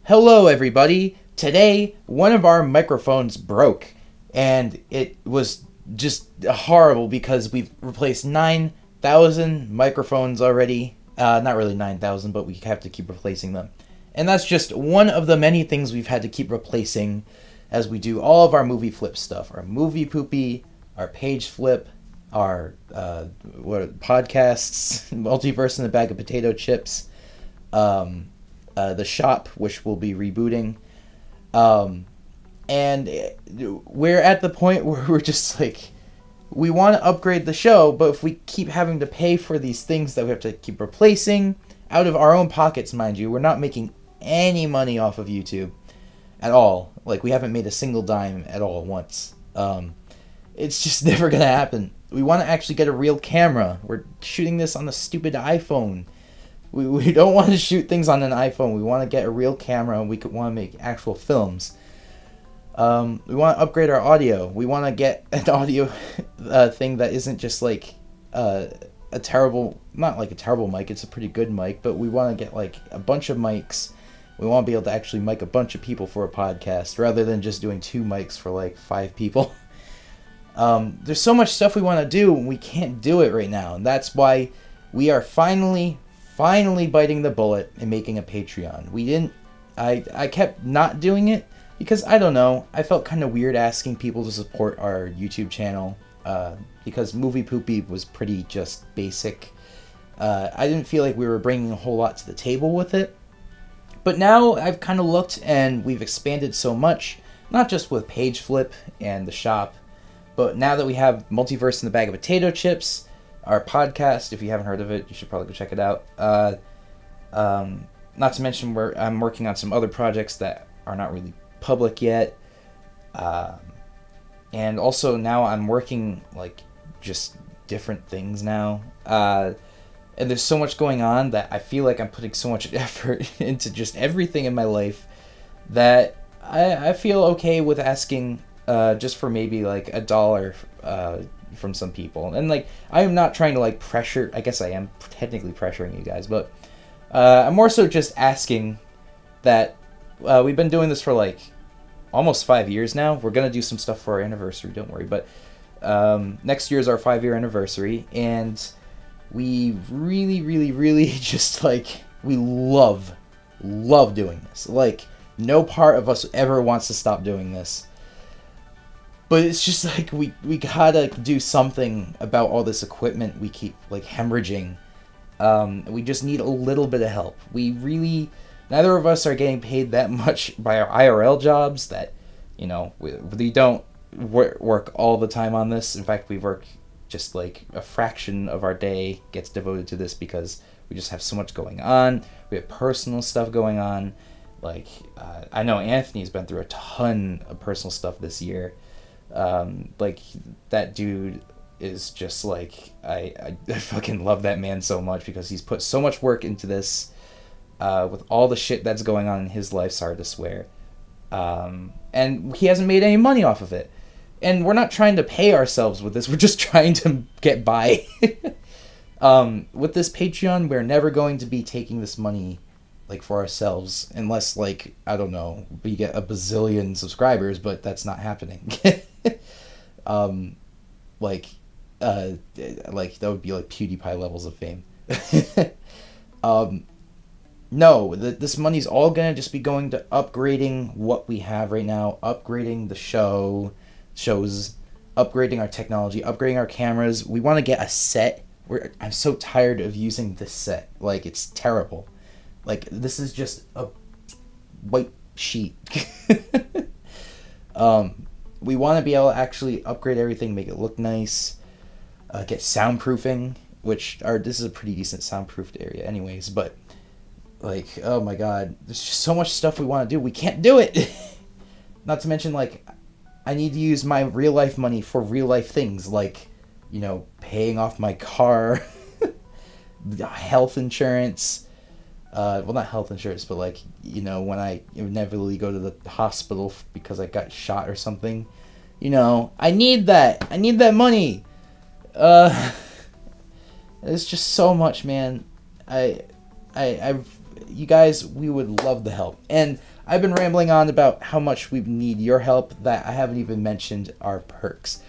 Hello everybody! Today, one of our microphones broke, and it was just horrible because we've replaced 9,000 microphones already. Not really 9,000, but we have to keep replacing them. And that's just one of the many things we've had to keep replacing as we do all of our Movieflip stuff. Our Moviepoopie, our page flip, our podcasts, Multiverse in a Bag of Potato Chips, the shop, which will be rebooting, and we're at the point where we're just like, we want to upgrade the show, but if we keep having to pay for these things that we have to keep replacing out of our own pockets, mind you, we're not making any money off of YouTube at all. Like, we haven't made a single dime at all once. It's just never gonna happen. We want to actually get a real camera. We're shooting this on a stupid iPhone. We don't want to shoot things on an iPhone. We want to get a real camera, and we want to make actual films. We want to upgrade our audio. We want to get an audio thing that isn't just like a terrible, not like a terrible mic. It's a pretty good mic, but we want to get like a bunch of mics. We want to be able to actually mic a bunch of people for a podcast rather than just doing 2 mics for like 5 people. There's so much stuff we want to do, and we can't do it right now, and that's why we are finally biting the bullet and making a Patreon. I kept not doing it because, I don't know, I felt kind of weird asking people to support our YouTube channel, because Moviepoopie was pretty just basic. I didn't feel like we were bringing a whole lot to the table with it. But now I've kind of looked, and we've expanded so much, not just with Page Flip and the shop, but now that we have Multiverse in the Bag of Potato Chips, our podcast. If you haven't heard of it, you should probably go check it out. Not to mention, I'm working on some other projects that are not really public yet. And also now I'm working like just different things now. And there's so much going on that I feel like I'm putting so much effort into just everything in my life that I feel okay with asking just for maybe like $1 from some people. And like, I am not trying to like pressure, I guess I am technically pressuring you guys, but I'm more so just asking that we've been doing this for like almost 5 years now. We're gonna do some stuff for our anniversary, don't worry, but next year is our 5-year anniversary, and we really just like, we love doing this. Like, no part of us ever wants to stop doing this. But it's just like, we gotta do something about all this equipment we keep like hemorrhaging. We just need a little bit of help. Neither of us are getting paid that much by our IRL jobs that, you know, we don't work all the time on this. In fact, we work just like a fraction of our day gets devoted to this because we just have so much going on. We have personal stuff going on. Like, I know Anthony's been through a ton of personal stuff this year. Like, that dude is just like, I fucking love that man so much because he's put so much work into this, with all the shit that's going on in his life, sorry to swear, and he hasn't made any money off of it, and we're not trying to pay ourselves with this, we're just trying to get by. With this Patreon, we're never going to be taking this money like for ourselves, unless like, I don't know, we get a bazillion subscribers, but that's not happening. Like that would be like PewDiePie levels of fame. No, this money's all gonna just be going to upgrading what we have right now, upgrading the shows, upgrading our technology, upgrading our cameras. We want to get a set. I'm so tired of using this set. Like, it's terrible. Like, this is just a white sheet. We want to be able to actually upgrade everything, make it look nice, get soundproofing, this is a pretty decent soundproofed area anyways, but like, oh my god, there's just so much stuff we want to do. We can't do it. Not to mention, like, I need to use my real life money for real life things, like, you know, paying off my car, health insurance, well, not health insurance, but like, you know, when I inevitably go to the hospital because I got shot or something, you know, I need that money. It's just so much, man. you guys, we would love the help. And I've been rambling on about how much we need your help that I haven't even mentioned our perks.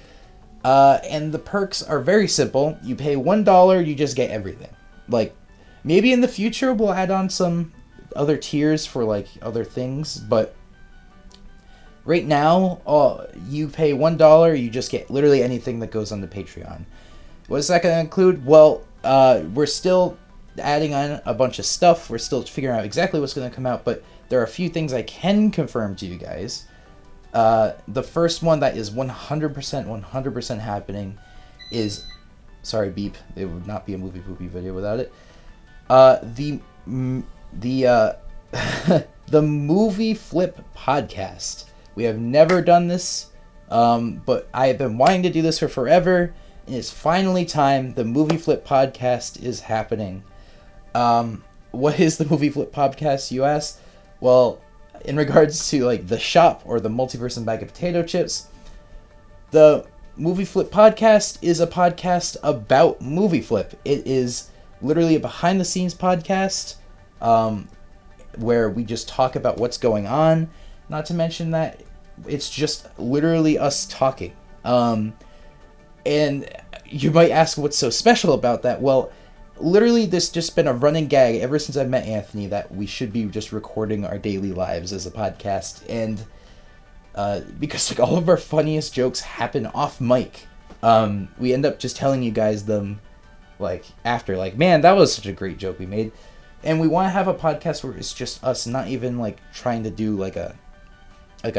And the perks are very simple. You pay $1, you just get everything. Like, maybe in the future we'll add on some other tiers for like other things, but right now, you pay $1, you just get literally anything that goes on the Patreon. What is that going to include? Well, we're still adding on a bunch of stuff. We're still figuring out exactly what's going to come out, but there are a few things I can confirm to you guys. The first one that is 100% happening is, sorry, beep, it would not be a Moviepoopie video without it. The Movieflip podcast. We have never done this, but I have been wanting to do this for forever, and it's finally time. The Movieflip podcast is happening. What is the Movieflip podcast, you ask? Well, in regards to like the shop or the multiverse and bag of potato chips, the Movieflip podcast is a podcast about Movieflip. It is literally a behind-the-scenes podcast where we just talk about what's going on. Not to mention that it's just literally us talking. And you might ask what's so special about that. Well, literally this just been a running gag ever since I met Anthony that we should be just recording our daily lives as a podcast. And because like all of our funniest jokes happen off mic, we end up just telling you guys them like after, like, man, that was such a great joke we made. And we want to have a podcast where it's just us, not even like trying to do like a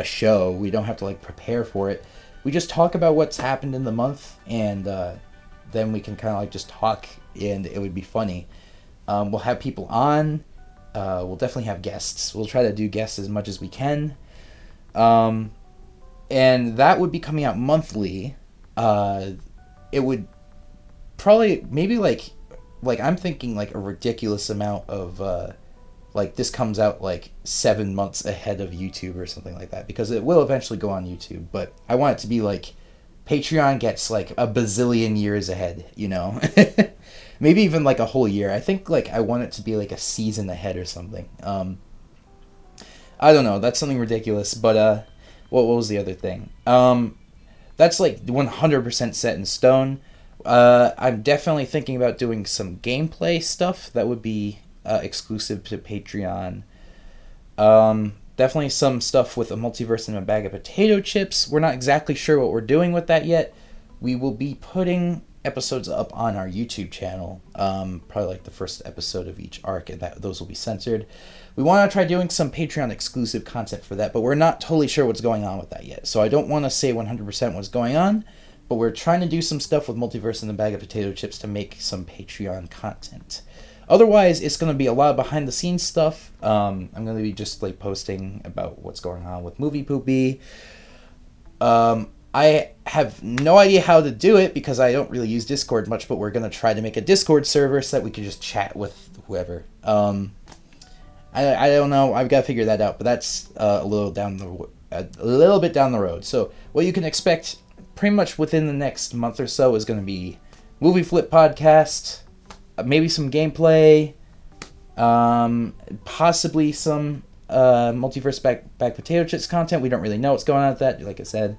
show. We don't have to like prepare for it. We just talk about what's happened in the month, and then we can kind of like just talk, and it would be funny. We'll have people on. We'll definitely have guests. We'll try to do guests as much as we can. And that would be coming out monthly. It would probably maybe like I'm thinking like a ridiculous amount of like this comes out like 7 months ahead of YouTube or something like that, because it will eventually go on YouTube, but I want it to be like Patreon gets like a bazillion years ahead, you know. Maybe even like a whole year. I think like I want it to be like a season ahead or something. I don't know, that's something ridiculous, but what was the other thing? That's like 100% set in stone. I'm definitely thinking about doing some gameplay stuff that would be exclusive to Patreon. Definitely some stuff with a multiverse and a bag of potato chips. We're not exactly sure what we're doing with that yet. We will be putting episodes up on our YouTube channel, probably like the first episode of each arc, and those will be censored. We want to try doing some Patreon exclusive content for that, but we're not totally sure what's going on with that yet. So I don't want to say 100% what's going on, but we're trying to do some stuff with multiverse and the bag of potato chips to make some Patreon content. Otherwise, it's going to be a lot of behind the scenes stuff. I'm going to be just like posting about what's going on with Moviepoopie. I have no idea how to do it because I don't really use Discord much, but we're going to try to make a Discord server so that we can just chat with whoever. I don't know. I've got to figure that out, but that's a little bit down the road. So what you can expect pretty much within the next month or so is going to be Movieflip podcast, maybe some gameplay, possibly some multiverse back potato chips content. We don't really know what's going on with that, like I said.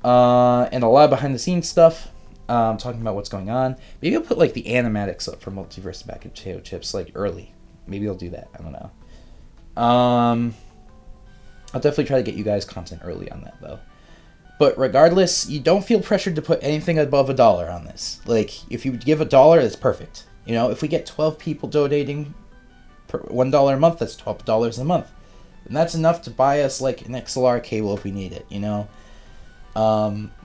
And a lot of behind the scenes stuff, talking about what's going on. Maybe I'll put like the animatics up for multiverse back potato chips like early. Maybe I'll do that. I don't know. I'll definitely try to get you guys content early on that though. But regardless, you don't feel pressured to put anything above $1 on this. Like, if you give $1, that's perfect. You know, if we get 12 people donating per $1 a month, that's $12 a month. And that's enough to buy us, like, an XLR cable if we need it, you know?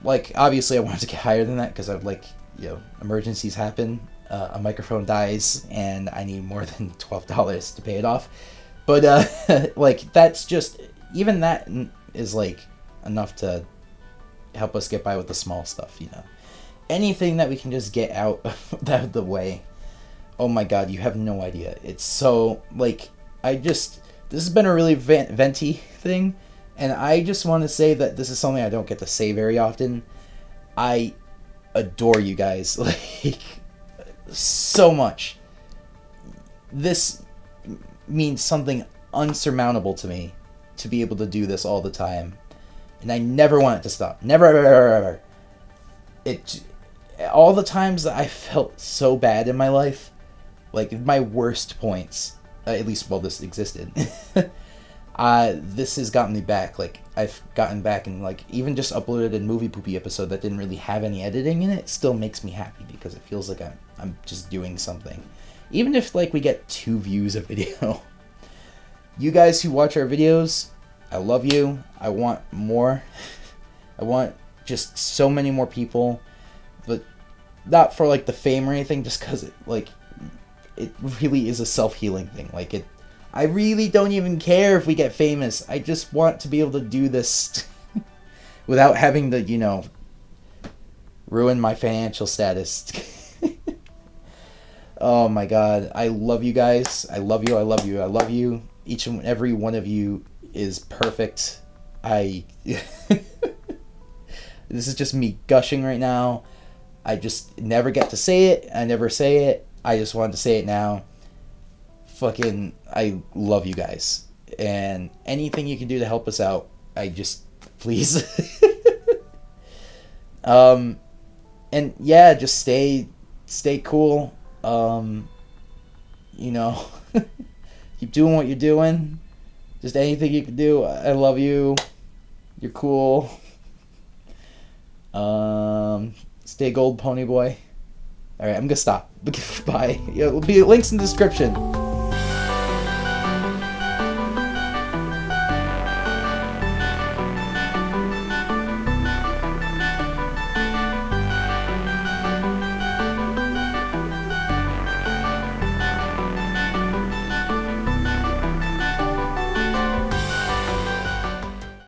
Like, obviously I wanted to get higher than that because I've, like, you know, emergencies happen. A microphone dies, and I need more than $12 to pay it off. But, like, that's just... Even that is, like, enough to help us get by with the small stuff, you know. Anything that we can just get out of the way. Oh my god, you have no idea. It's so, like, this has been a really venti thing, and I just want to say that this is something I don't get to say very often. I adore you guys, like, so much. means something unsurmountable to me to be able to do this all the time. And I never want it to stop. Never, ever, ever, ever. It, all the times that I felt so bad in my life, like my worst points, at least while this existed, this has gotten me back. Like, I've gotten back and, like, even just uploaded a Moviepoopie episode that didn't really have any editing in it still makes me happy because it feels like I'm just doing something. Even if, like, we get 2 views a video. You guys who watch our videos, I love you. I want more. I want just so many more people. But not for, like, the fame or anything, just because it really is a self-healing thing. Like, I really don't even care if we get famous. I just want to be able to do this without having to, you know, ruin my financial status. Oh my god. I love you guys. I love you. I love you. I love you. Each and every one of you is perfect. This is just me gushing right now. I just never get to say it. I never say it. I just wanted to say it now. Fucking, I love you guys. And anything you can do to help us out, please. And yeah, just stay cool. You know, keep doing what you're doing. Just anything you can do. I love you. You're cool. Stay gold, pony boy. Alright, I'm gonna stop. Bye. Yeah, it'll be links in the description.